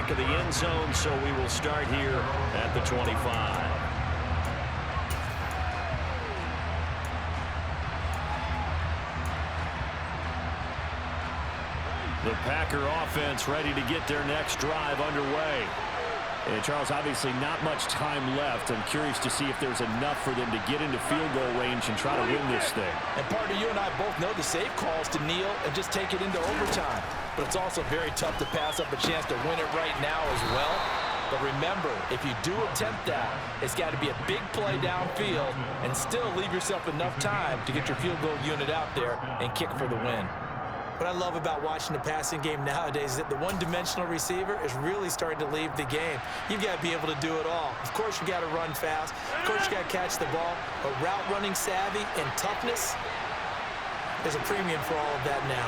back of the end zone, so we will start here at the 25. The Packer offense ready to get their next drive underway. And Charles, obviously not much time left. I'm curious to see if there's enough for them to get into field goal range and try to win this thing. And partner, you and I both know the safe calls to kneel and just take it into overtime. But it's also very tough to pass up a chance to win it right now as well. But remember, if you do attempt that, it's got to be a big play downfield and still leave yourself enough time to get your field goal unit out there and kick for the win. What I love about watching the passing game nowadays is that the one-dimensional receiver is really starting to leave the game. You've got to be able to do it all. Of course, you got to run fast. Of course, you got to catch the ball. But route running savvy and toughness is a premium for all of that now.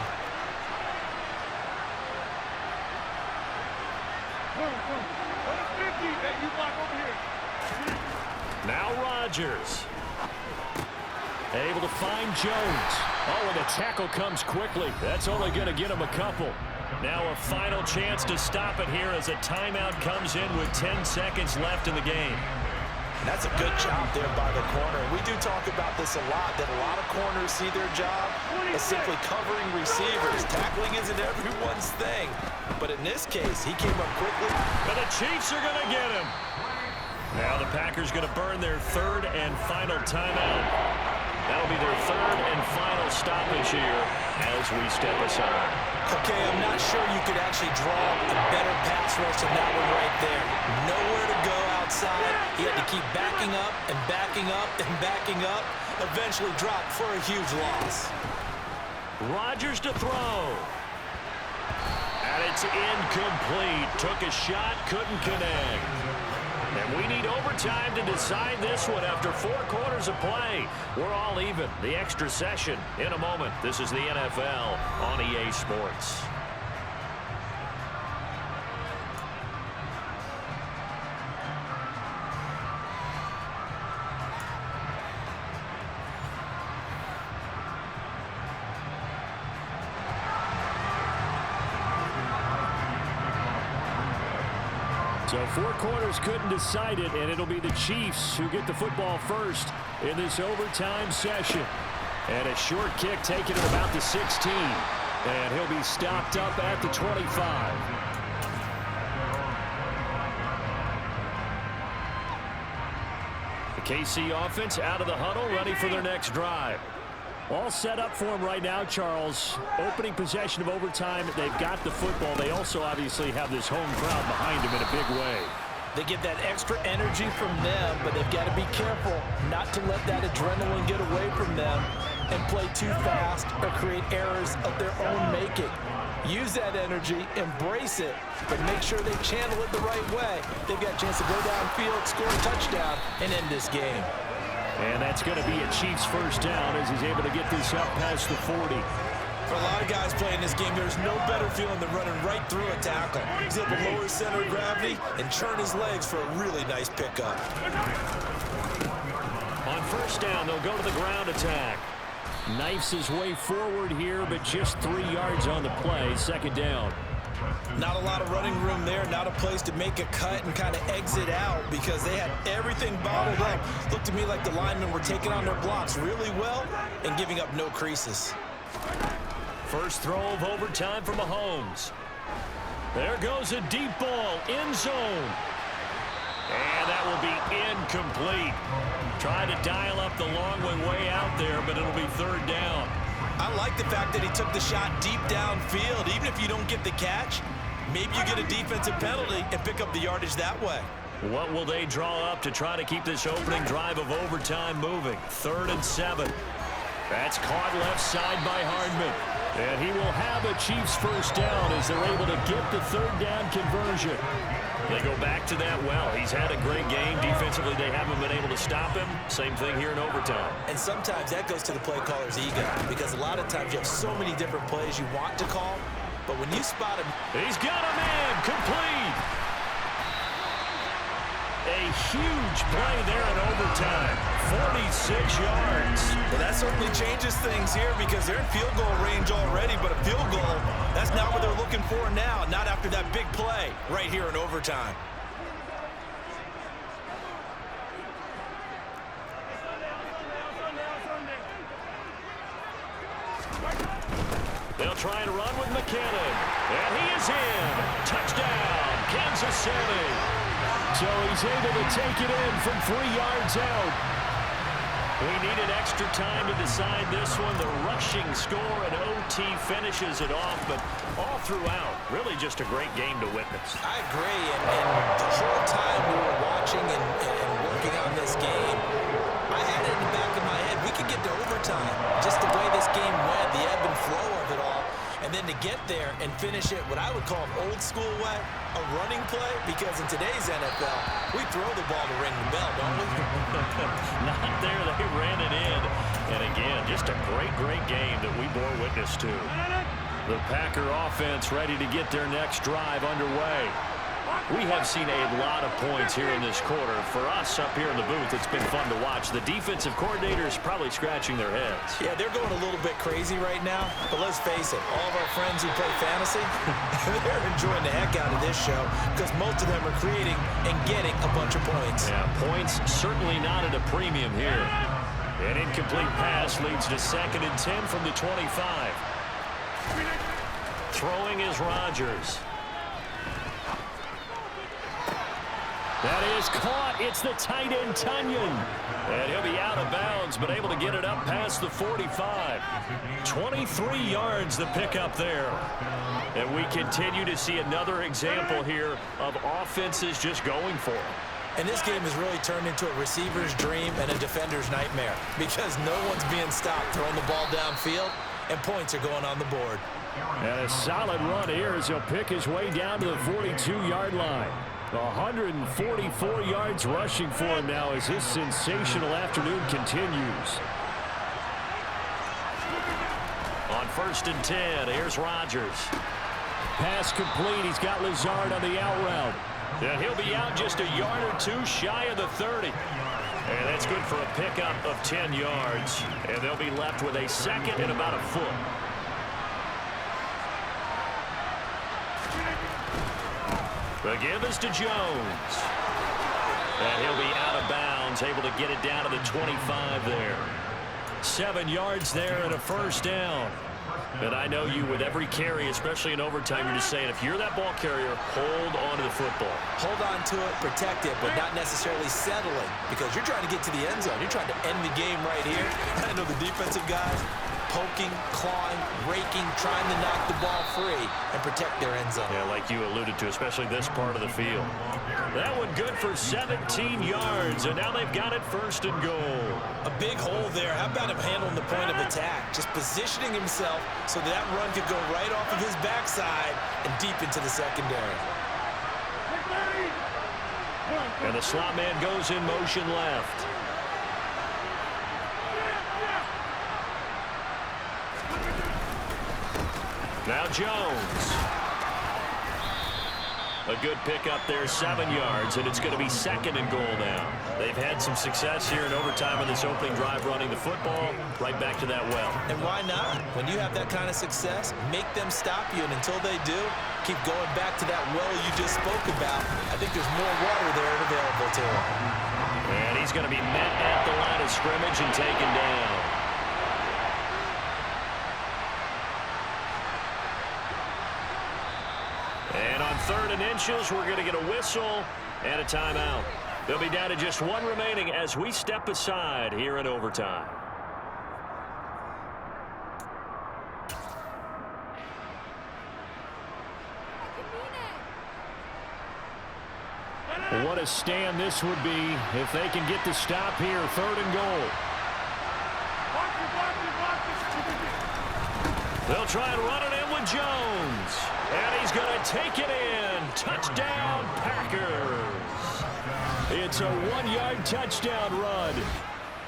Now Rodgers. Able to find Jones. Oh, and the tackle comes quickly. That's only going to get him a couple. Now a final chance to stop it here as a timeout comes in with 10 seconds left in the game. That's a good job there by the corner. We do talk about this a lot, that a lot of corners see their job as simply covering receivers. Tackling isn't everyone's thing. But in this case, he came up quickly. And the Chiefs are going to get him. Now the Packers going to burn their third and final timeout. That'll be their third and final stoppage here as we step aside. Okay, I'm not sure you could actually draw a better pass rush than that one right there. Nowhere to go outside. He had to keep backing up and backing up and backing up. Eventually dropped for a huge loss. Rodgers to throw. And it's incomplete. Took a shot, couldn't connect. And we need overtime to decide this one after 4 quarters of play. We're all even. The extra session in a moment. This is the NFL on EA Sports. So 4 quarters couldn't decide it, and it'll be the Chiefs who get the football first in this overtime session. And a short kick taken at about the 16. And he'll be stopped up at the 25. The KC offense out of the huddle, ready for their next drive. All set up for them right now, Charles. Opening possession of overtime. They've got the football. They also obviously have this home crowd behind them in a big way. They get that extra energy from them, but they've got to be careful not to let that adrenaline get away from them and play too fast or create errors of their own making. Use that energy, embrace it, but make sure they channel it the right way. They've got a chance to go downfield, score a touchdown, and end this game. And that's going to be a Chiefs first down as he's able to get this up past the 40. For a lot of guys playing this game, there's no better feeling than running right through a tackle. He's able to lower his center of gravity and churn his legs for a really nice pickup. On first down, they'll go to the ground attack. Knifes his way forward here, but just 3 yards on the play. Second down. Not a lot of running room there, not a place to make a cut and kind of exit out because they had everything bottled up. Looked to me like the linemen were taking on their blocks really well and giving up no creases. First throw of overtime for Mahomes. There goes a deep ball, end zone. And that will be incomplete. Trying to dial up the long way out there, but it'll be third down. I like the fact that he took the shot deep downfield. Even if you don't get the catch, maybe you get a defensive penalty and pick up the yardage that way. What will they draw up to try to keep this opening drive of overtime moving? 3rd and 7. That's caught left side by Hardman. And he will have a Chiefs first down as they're able to get the third down conversion. They go back to that well. He's had a great game. Defensively, they haven't been able to stop him. Same thing here in overtime. And sometimes that goes to the play caller's ego because a lot of times you have so many different plays you want to call, but when you spot him... He's got a man complete. A huge play there in overtime. 46 yards. Well, that certainly changes things here because they're in field goal range already, but a field goal, that's not what they're looking for now, not after that big play right here in overtime. They'll try and run with McKinnon. And he is in. Touchdown, Kansas City. So he's able to take it in from 3 yards out. We needed extra time to decide this one. The rushing score and OT finishes it off, but all throughout, really just a great game to witness. I agree, and the whole time we were watching and working on this game, I had it in the back of my head. We could get to overtime. Just the way this game went, the ebb and flow of it all. And then to get there and finish it what I would call an old school way, a running play, because in today's NFL, we throw the ball to ring the bell, don't we? Not there. They ran it in. And again, just a great game that we bore witness to. The Packer offense ready to get their next drive underway. We have seen a lot of points here in this quarter. For us up here in the booth, it's been fun to watch. The defensive coordinators probably scratching their heads. Yeah, they're going a little bit crazy right now. But let's face it, all of our friends who play fantasy, they're enjoying the heck out of this show because most of them are creating and getting a bunch of points. Yeah, points certainly not at a premium here. An incomplete pass leads to 2nd and 10 from the 25. Throwing is Rodgers. That is caught. It's the tight end, Tunyon. And he'll be out of bounds, but able to get it up past the 45. 23 yards the pickup there. And we continue to see another example here of offenses just going for it. And this game has really turned into a receiver's dream and a defender's nightmare because no one's being stopped throwing the ball downfield, and points are going on the board. And a solid run here as he'll pick his way down to the 42-yard line. 144 yards rushing for him now as this sensational afternoon continues. On 1st and 10, here's Rodgers. Pass complete. He's got Lazard on the out route. And he'll be out just a yard or two shy of the 30. And that's good for a pickup of 10 yards. And they'll be left with a 2nd and about a foot. The give is to Jones. And he'll be out of bounds, able to get it down to the 25 there. 7 yards there and a 1st down. And I know you, with every carry, especially in overtime, you're just saying, if you're that ball carrier, hold on to the football. Hold on to it, protect it, but not necessarily settling because you're trying to get to the end zone. You're trying to end the game right here. I know the defensive guys poking, clawing, raking, trying to knock the ball free and protect their end zone. Yeah, like you alluded to, especially this part of the field. That one good for 17 yards, and now they've got it 1st and goal. A big hole there. How about him handling the point of attack? Just positioning himself so that run could go right off of his backside and deep into the secondary. And the slot man goes in motion left. Now Jones. A good pickup there, 7 yards, and it's going to be 2nd and goal now. They've had some success here in overtime in this opening drive running the football. Right back to that well. And why not? When you have that kind of success, make them stop you, and until they do, keep going back to that well you just spoke about. I think there's more water there available to him. And he's going to be met at the line of scrimmage and taken down. And on 3rd and inches, we're going to get a whistle and a timeout. They'll be down to just 1 remaining as we step aside here in overtime. What a stand this would be if they can get the stop here, 3rd and goal. They'll try and run it in with Jones. And he's going to take it in. Touchdown, Packers. It's a 1-yard touchdown run.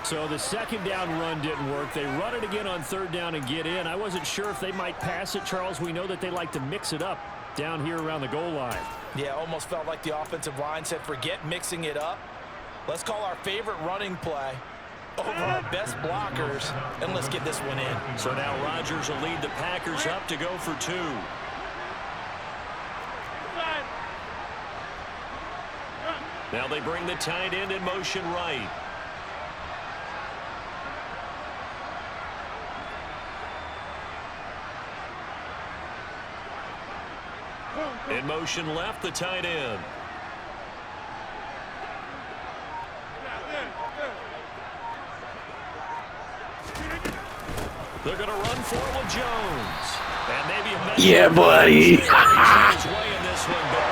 So the 2nd down run didn't work. They run it again on 3rd down and get in. I wasn't sure if they might pass it, Charles. We know that they like to mix it up down here around the goal line. Yeah, almost felt like the offensive line said, forget mixing it up. Let's call our favorite running play over our best blockers, and let's get this one in. So now Rodgers will lead the Packers up to go for 2. Now they bring the tight end in motion right. In motion left, the tight end. They're going to run for it with Jones. And maybe a yeah, buddy. his way in this one, but